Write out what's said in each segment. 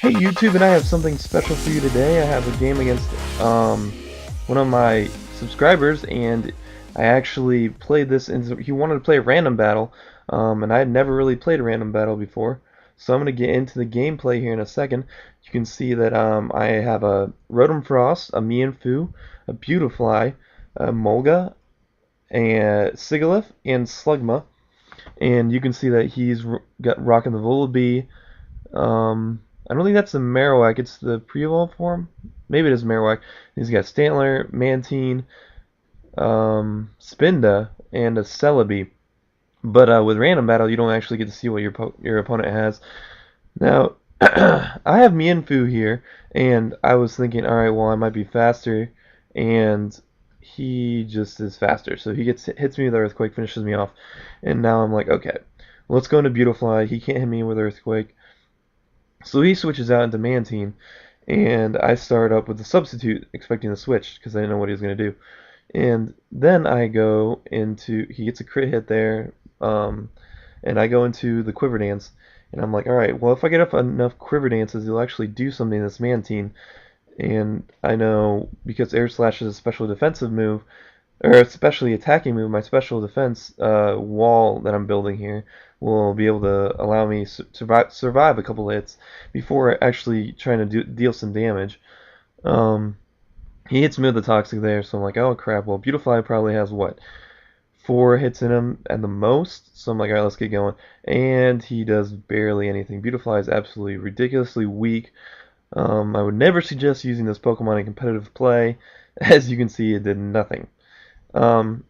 Hey YouTube, and I have something special for you today. I have a game against one of my subscribers, and I actually played this. He wanted to play a random battle, and I had never really played a random battle before. So I'm going to get into the gameplay here in a second. You can see that I have a Rotom Frost, a Mienfoo, a Beautifly, a Molga, a Sigilyph, and Slugma. And you can see that he's got rocking the Volibee. I don't think that's the Marowak. It's the pre-evolved form. Maybe it is Marowak. He's got Stantler, Mantine, Spinda, and a Celebi. But with random battle, you don't actually get to see what your opponent has. Now, I have Mienfoo here, and I was thinking, all right, well, I might be faster, and he just is faster. So he hits me with Earthquake, finishes me off, and now I'm like, okay, let's go into Beautifly. He can't hit me with Earthquake. So he switches out into Mantine, and I start up with the substitute, expecting the switch because I didn't know what he was going to do. And then I go into, he gets a crit hit there, and I go into the Quiver Dance, and I'm like, all right, well, if I get up enough Quiver Dances, he'll actually do something to this Mantine. And I know because Air Slash is a special defensive move, or especially attacking move, my special defense wall that I'm building here will be able to allow me survive a couple hits before actually trying to deal some damage. Um, he hits me with the Toxic there, so I'm like, oh crap, well, Beautifly probably has what? 4 hits in him at the most, so I'm like, alright, let's get going. And he does barely anything. Beautifly is absolutely ridiculously weak. I would never suggest using this Pokemon in competitive play. As you can see, it did nothing. Um,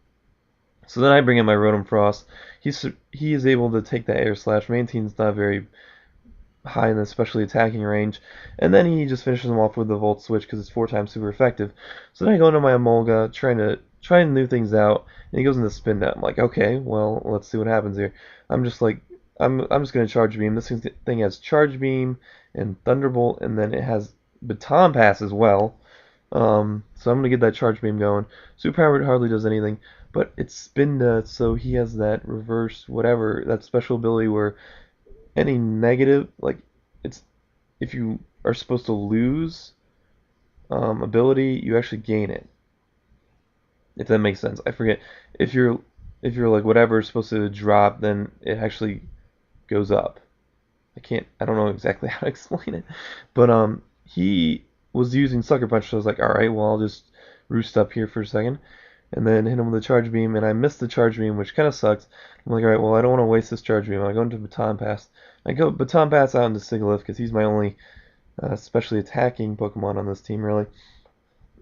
so then I bring in my Rotom Frost. He is able to take that Air Slash. Mantine's not very high in the especially attacking range, and then he just finishes him off with the Volt Switch because it's 4 times super effective. So then I go into my Emolga, trying new things out, and he goes into Spin Net. I'm like, okay, well, let's see what happens here. I'm just like, I'm just gonna Charge Beam. This thing has Charge Beam and Thunderbolt, and then it has Baton Pass as well. So I'm gonna get that Charge Beam going. Superpowered hardly does anything, but it's Spin, so he has that reverse whatever, that special ability where any negative, like it's if you are supposed to lose ability, you actually gain it. If that makes sense. I forget if you're like whatever is supposed to drop, then it actually goes up. I don't know exactly how to explain it, but he was using Sucker Punch, so I was like, all right, well, I'll just roost up here for a second, and then hit him with a Charge Beam, and I missed the Charge Beam, which kind of sucks. I'm like, all right, well, I don't want to waste this Charge Beam. I go into Baton Pass. I go Baton Pass out into Sigilyph because he's my only especially attacking Pokemon on this team, really.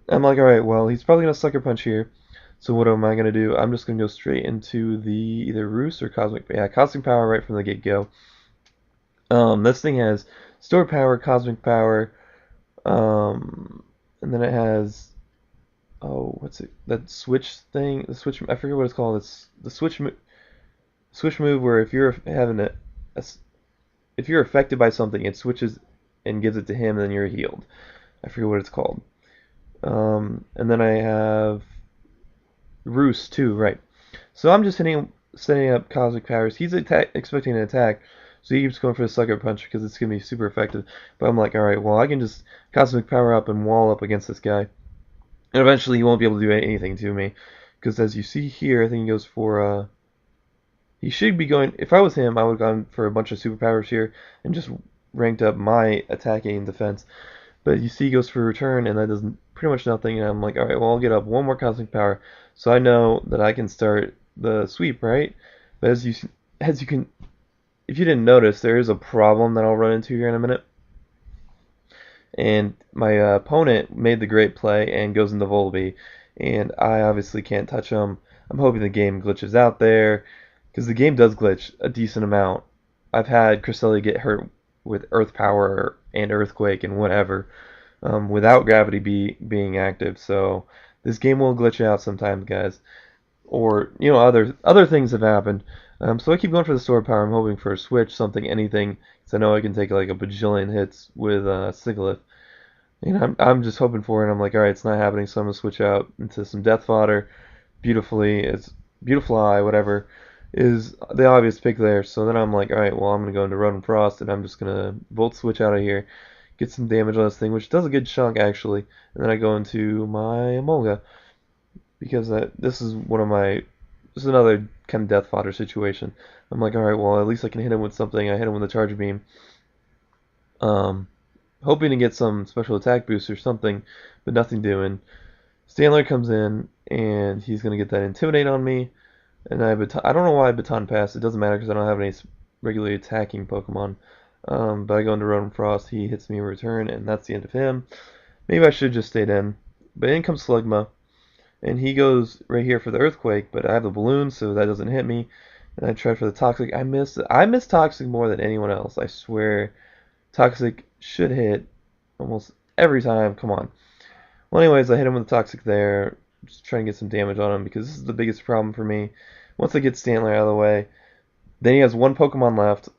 I'm like, all right, well, he's probably gonna Sucker Punch here. So what am I gonna do? I'm just gonna go straight into the either Roost or Cosmic. Yeah, Cosmic Power right from the get-go. This thing has Store Power, Cosmic Power, and then it has, oh, what's it? That switch thing, the switch. I forget what it's called. It's the switch move where if you're having if you're affected by something, it switches and gives it to him, and then you're healed. I forget what it's called. And then I have Roost too, right? So I'm just setting up Cosmic Powers. He's expecting an attack, so he keeps going for the Sucker Punch because it's gonna be super effective. But I'm like, all right, well, I can just Cosmic Power up and wall up against this guy, and eventually he won't be able to do anything to me. Because as you see here, I think he goes for he should be going. If I was him, I would have gone for a bunch of superpowers here and just ranked up my attacking and defense. But you see, he goes for return, and that does pretty much nothing. And I'm like, all right, well, I'll get up one more Cosmic Power, so I know that I can start the sweep, right? But as you can, if you didn't notice, there is a problem that I'll run into here in a minute. And my opponent made the great play and goes into Volibee, and I obviously can't touch him. I'm hoping the game glitches out there, because the game does glitch a decent amount. I've had Cristina get hurt with Earth Power and Earthquake and whatever, without Gravity being active. So this game will glitch out sometimes, guys. Or other things have happened. So I keep going for the Sword Power. I'm hoping for a switch, something, anything, because I know I can take like a bajillion hits with Sigilyph. And I'm just hoping for it. And I'm like, all right, it's not happening, so I'm gonna switch out into some Death Fodder. Beautifly, whatever, is the obvious pick there. So then I'm like, all right, well, I'm gonna go into Rotom Frost, and I'm just gonna Volt Switch out of here, get some damage on this thing, which does a good chunk actually. And then I go into my Emolga because this is this is another kind of death fodder situation. I'm like, all right, well at least I can hit him with something. I hit him with a charge beam, um, hoping to get some special attack boost or something, but nothing doing. Stanler comes in and he's gonna get that intimidate on me, and I don't know why I baton pass. It doesn't matter because I don't have any regularly attacking Pokemon. But I go into Rotom Frost, he hits me in return, and that's the end of him. Maybe I should have just stayed in. But in comes Slugma, and he goes right here for the Earthquake, but I have the balloon, so that doesn't hit me. And I try for the Toxic. I miss Toxic more than anyone else. I swear. Toxic should hit almost every time. Come on. Well, anyways, I hit him with the Toxic there, just trying to get some damage on him because this is the biggest problem for me. Once I get Stantler out of the way, then he has one Pokemon left.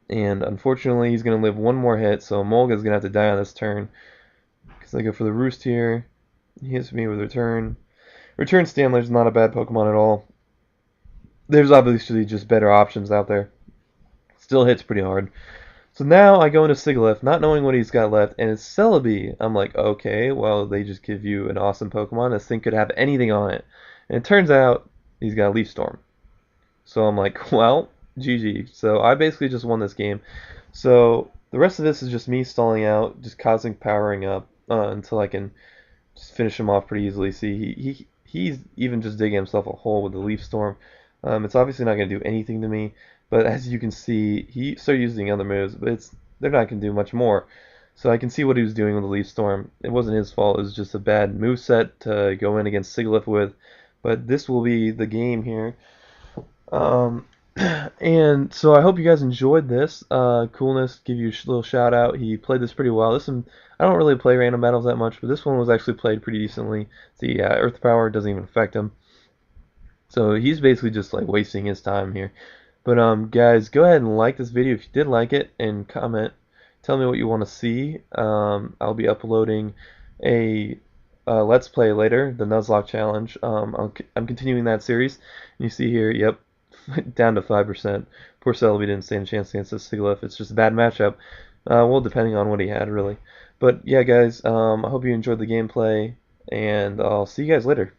And unfortunately, he's going to live one more hit, so Molga's going to have to die on this turn. Because I go for the Roost here. He hits me with Return. Return Stanler's not a bad Pokemon at all. There's obviously just better options out there. Still hits pretty hard. So now I go into Sigilyph, not knowing what he's got left, and it's Celebi. I'm like, okay, well, they just give you an awesome Pokemon. This thing could have anything on it. And it turns out he's got a Leaf Storm. So I'm like, well, GG. So I basically just won this game. So the rest of this is just me stalling out, just causing powering up until I can just finish him off pretty easily. See, he's even just digging himself a hole with the Leaf Storm. It's obviously not going to do anything to me, but as you can see, he started using other moves, but they're not going to do much more. So I can see what he was doing with the Leaf Storm. It wasn't his fault. It was just a bad moveset to go in against Sigilyph with. But this will be the game here. And so I hope you guys enjoyed this. Coolness, give you a little shout out. He played this pretty well. This one, I don't really play random battles that much, but this one was actually played pretty decently. The Earth Power doesn't even affect him. So he's basically just like wasting his time here. But guys, go ahead and like this video if you did like it, and comment. Tell me what you want to see. I'll be uploading a Let's Play later, the Nuzlocke Challenge. I'm continuing that series. And you see here, yep, down to 5%. Poor Celebi didn't stand a chance against this Sigilyph. It's just a bad matchup. Well, depending on what he had, really. But yeah, guys, I hope you enjoyed the gameplay, and I'll see you guys later.